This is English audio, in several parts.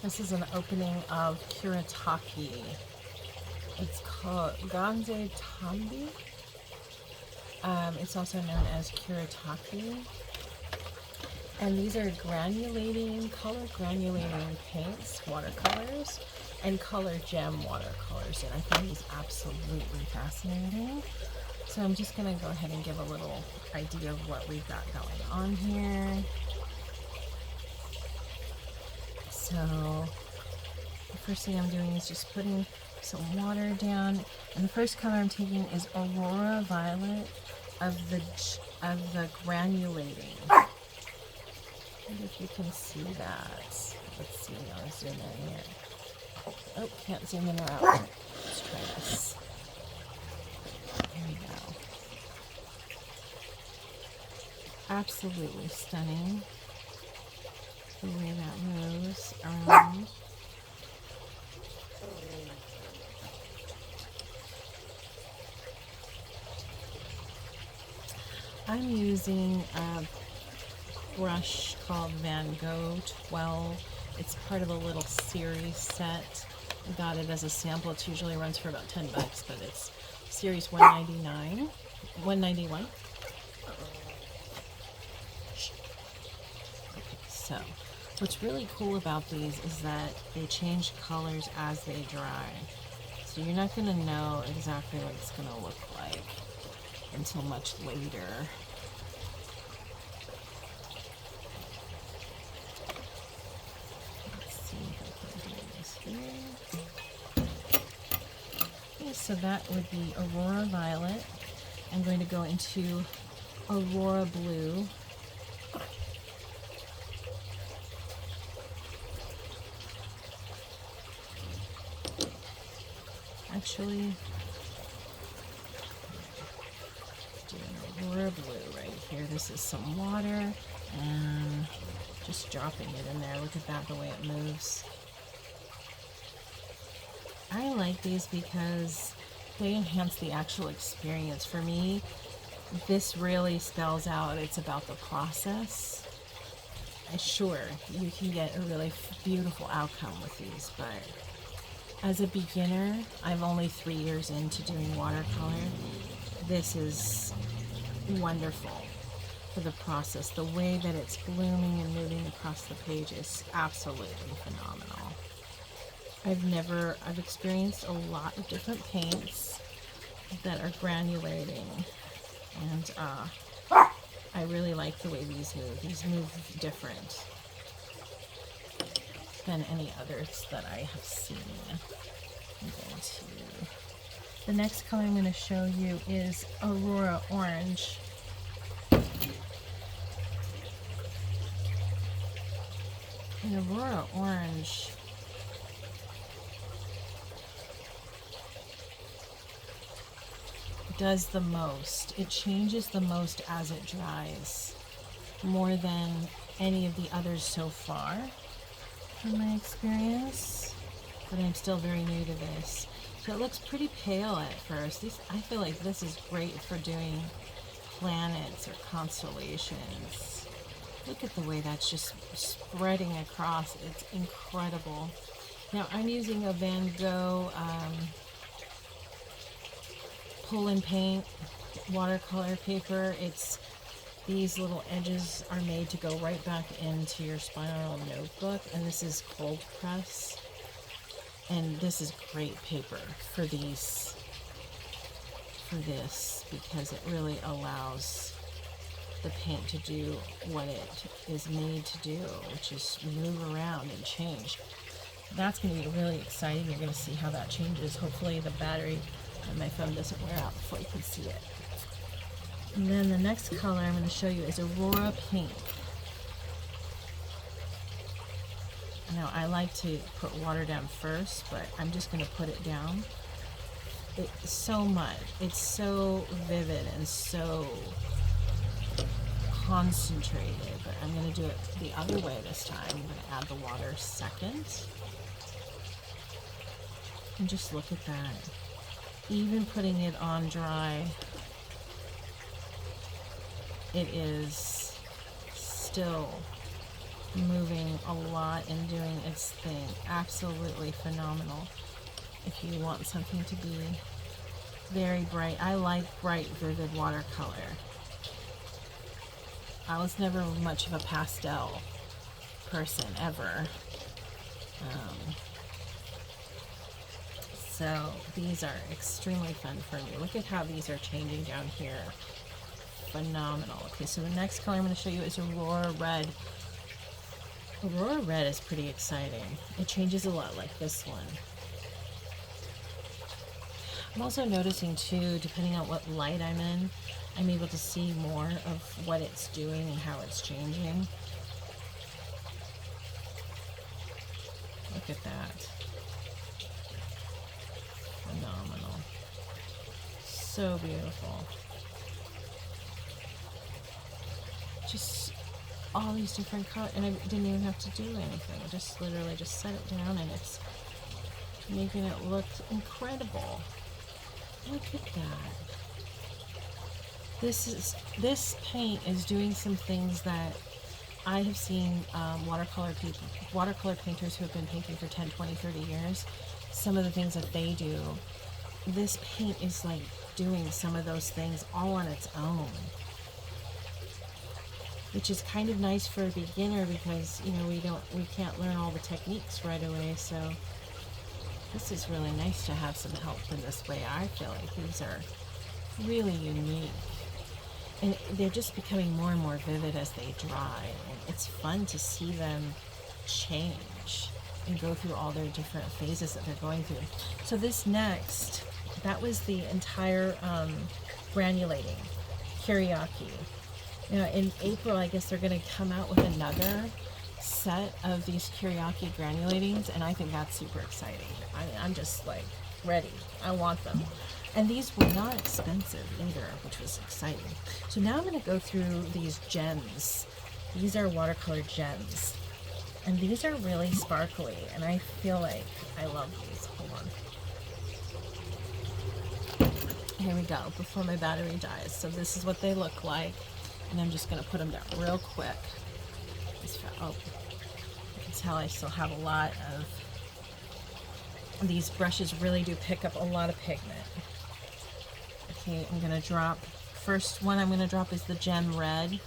This is an opening of Kuretake. It's called Tambi. It's also known as Kuretake. And these are color granulating paints, watercolors, and color gem watercolors. And I find these absolutely fascinating. So I'm just going to go ahead and give a little idea of what we've got going on here. So the first thing I'm doing is just putting some water down, and the first color I'm taking is Aurora Violet of the granulating. I wonder if you can see that. Let's see, I'll zoom in here. Oh, can't zoom in or out. Let's try this. There we go. Absolutely stunning the way that moves around. I'm using a brush called Van Gogh 12. It's part of a little series set. I got it as a sample. It usually runs for about $10, but it's series 191. Okay, so what's really cool about these is that they change colors as they dry. So you're not going to know exactly what it's going to look like until much later. Let's see if I can do this here. Okay, so that would be Aurora Violet. I'm going to go into Aurora Blue. Actually, doing Aurora Blue right here. This is some water and just dropping it in there. Look at that, the way it moves. I like these because they enhance the actual experience. For me, this really spells out it's about the process. Sure, you can get a really beautiful outcome with these, but as a beginner, I'm only 3 years into doing watercolor. This is wonderful for the process. The way that it's blooming and moving across the page is absolutely phenomenal. I've experienced a lot of different paints that are granulating, and I really like the way these move. These move different than any others that I have seen. The next color I'm going to show you is Aurora Orange. And Aurora Orange does the most. It changes the most as it dries, more than any of the others so far from my experience, but I'm still very new to this. So it looks pretty pale at first. I feel like this is great for doing planets or constellations. Look at the way that's just spreading across. It's incredible. Now I'm using a Van Gogh pull and paint watercolor paper. These little edges are made to go right back into your spiral notebook, and this is cold press, and this is great paper for this because it really allows the paint to do what it is made to do, which is move around and change. That's going to be really exciting. You're going to see how that changes. Hopefully the battery on my phone doesn't wear out before you can see it. And then the next color I'm going to show you is Aurora Pink. Now I like to put water down first, but I'm just going to put it down. It's so much. It's so vivid and so concentrated, but I'm going to do it the other way this time. I'm going to add the water second. And just look at that. Even putting it on dry, it is still moving a lot and doing its thing. Absolutely phenomenal. If you want something to be very bright. I like bright, vivid watercolor. I was never much of a pastel person ever. So these are extremely fun for me. Look at how these are changing down here. Phenomenal. Okay, so the next color I'm going to show you is Aurora Red. Aurora Red is pretty exciting. It changes a lot like this one. I'm also noticing too, depending on what light I'm in, I'm able to see more of what it's doing and how it's changing. Look at that. Phenomenal. So beautiful. Just all these different colors, and I didn't even have to do anything. I just literally just set it down and it's making it look incredible. Look at that. This paint is doing some things that I have seen watercolor painters who have been painting for 10, 20, 30 years. Some of the things that they do, this paint is like doing some of those things all on its own, which is kind of nice for a beginner because, you know, we can't learn all the techniques right away. So this is really nice to have some help in this way. I feel like these are really unique. And they're just becoming more and more vivid as they dry. And it's fun to see them change and go through all their different phases that they're going through. So this next, that was the entire granulating Kuretake. Now in April, I guess they're going to come out with another set of these Kuretake granulatings, and I think that's super exciting. I'm just like ready. I want them. And these were not expensive either, which was exciting. So now I'm going to go through these gems. These are watercolor gems. And these are really sparkly, and I feel like I love these. Hold on. Here we go, before my battery dies. So this is what they look like. And I'm just going to put them down real quick. Oh, you can tell I still have a lot of... These brushes really do pick up a lot of pigment. Okay, I'm going to drop... First one I'm going to drop is the Gem Red.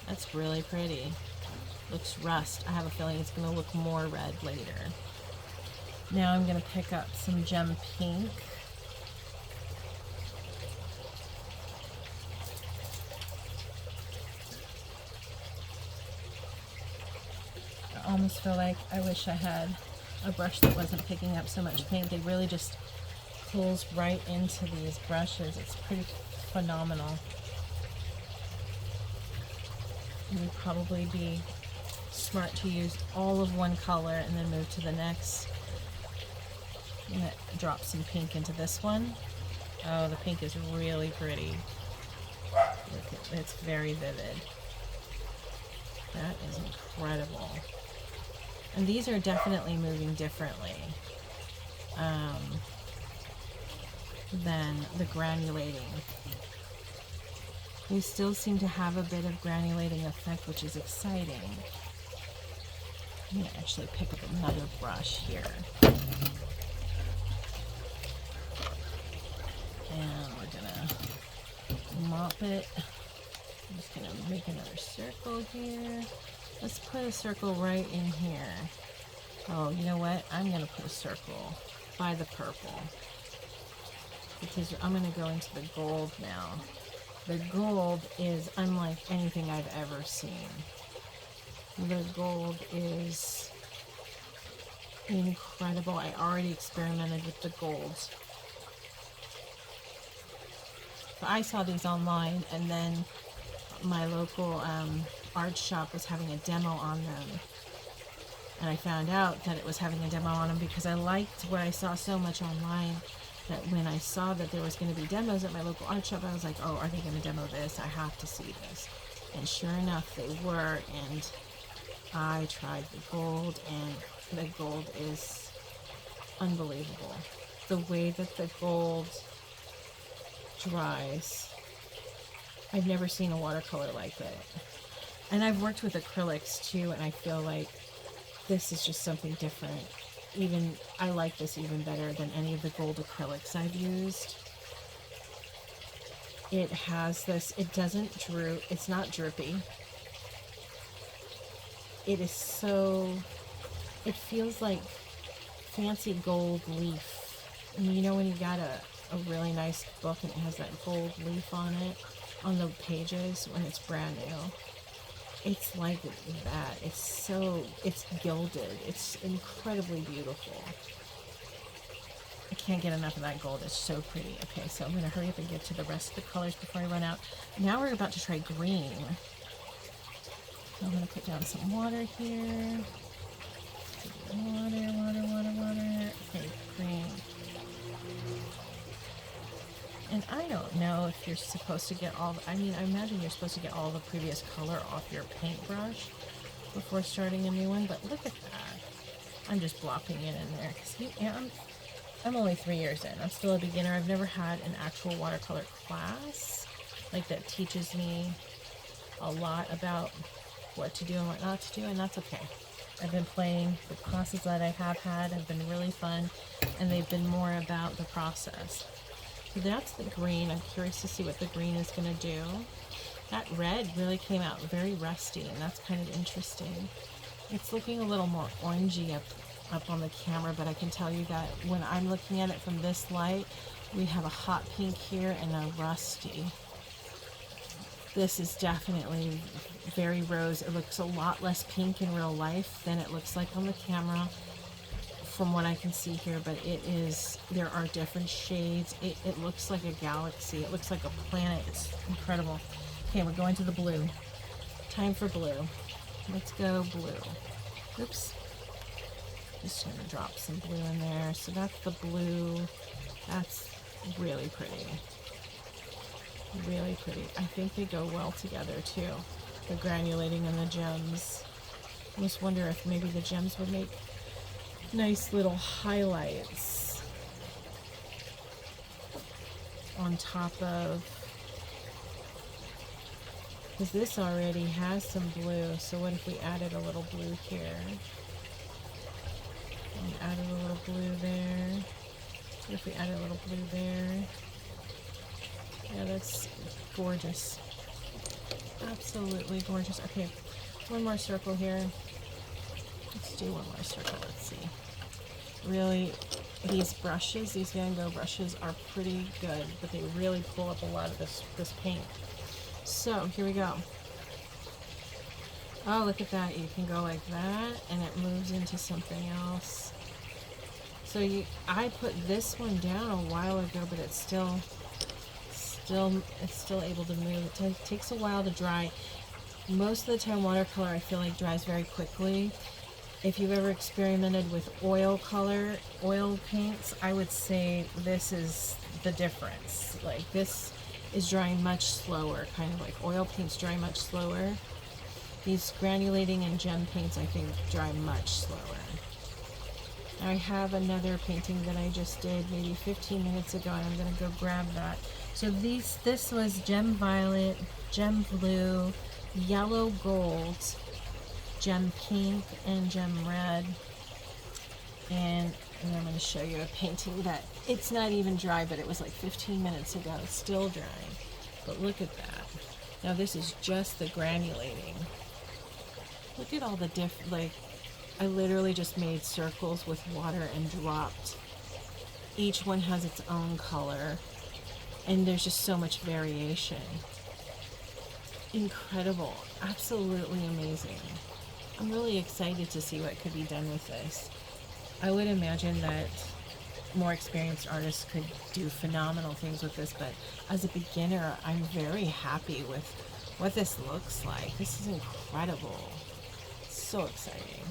That's really pretty. Looks rust. I have a feeling it's going to look more red later. Now I'm going to pick up some Gem Pink. I almost feel like I wish I had a brush that wasn't picking up so much paint. They really just pulls right into these brushes. It's pretty phenomenal. It would probably be smart to use all of one color and then move to the next. I'm going to drop some pink into this one. Oh, the pink is really pretty. It's very vivid. That is incredible. And these are definitely moving differently than the granulating. They still seem to have a bit of granulating effect, which is exciting. I'm going to actually pick up another brush here. And we're going to mop it. I'm just going to make another circle here. Let's put a circle right in here. Oh, you know what? I'm going to put a circle by the purple, because I'm going to go into the gold now. The gold is unlike anything I've ever seen. The gold is incredible. I already experimented with the golds. So I saw these online, and then my local art shop was having a demo on them. And I found out that it was having a demo on them because I liked what I saw so much online that when I saw that there was going to be demos at my local art shop, I was like, oh, are they going to demo this? I have to see this. And sure enough, they were, and I tried the gold, and the gold is unbelievable. The way that the gold dries, I've never seen a watercolor like that. And I've worked with acrylics too, and I feel like this is just something different. Even I like this even better than any of the gold acrylics I've used. It has this, it doesn't droop, it's not drippy. It is so, it feels like fancy gold leaf. And you know when you got a really nice book and it has that gold leaf on it, on the pages when it's brand new? It's like that. It's so, it's gilded. It's incredibly beautiful. I can't get enough of that gold. It's so pretty. Okay, so I'm going to hurry up and get to the rest of the colors before I run out. Now we're about to try green. So I'm going to put down some water here. Water, water, water, water. Okay, green. And I don't know if you're supposed to get all, I mean, I imagine you're supposed to get all the previous color off your paintbrush before starting a new one, but look at that. I'm just blopping it in there. Because I'm only 3 years in. I'm still a beginner. I've never had an actual watercolor class like that teaches me a lot about what to do and what not to do, and that's okay. I've been playing. The classes that I have had have been really fun, and they've been more about the process. So that's the green. I'm curious to see what the green is going to do. That red really came out very rusty, and that's kind of interesting. It's looking a little more orangey up on the camera, but I can tell you that when I'm looking at it from this light, we have a hot pink here and a rusty. This is definitely very rose. It looks a lot less pink in real life than it looks like on the camera from what I can see here, but it is, there are different shades. It looks like a galaxy. It looks like a planet. It's incredible. Okay, we're going to the blue. Time for blue. Let's go blue. Oops. Just gonna drop some blue in there. So that's the blue. That's really pretty. Really pretty. I think they go well together too. The granulating and the gems. I just wonder if maybe the gems would make nice little highlights on top of, because this already has some blue, so what if we added a little blue here and added a little blue there? What if we added a little blue there? Yeah, that's gorgeous. Absolutely gorgeous. Okay, one more circle here. Let's do one more circle. Let's see. Really, these brushes, these Van Gogh brushes are pretty good, but they really pull up a lot of this paint. So here we go. Oh, look at that. You can go like that, and it moves into something else. So I put this one down a while ago, but it's still able to move. It takes a while to dry. Most of the time, watercolor I feel like dries very quickly. If you've ever experimented with oil paints, I would say this is the difference. Like, this is drying much slower, kind of like oil paints dry much slower. These granulating and gem paints, I think, dry much slower. I have another painting that I just did maybe 15 minutes ago, and I'm going to go grab that. So this was gem violet, gem blue, yellow gold, gem pink, and gem red. And I'm going to show you a painting that it's not even dry, but it was like 15 minutes ago. It's still drying. But look at that. Now this is just the granulating. Look at all the different, like, I literally just made circles with water and dropped. Each one has its own color, and there's just so much variation. Incredible. Absolutely amazing. I'm really excited to see what could be done with this. I would imagine that more experienced artists could do phenomenal things with this, but as a beginner, I'm very happy with what this looks like. This is incredible. So exciting.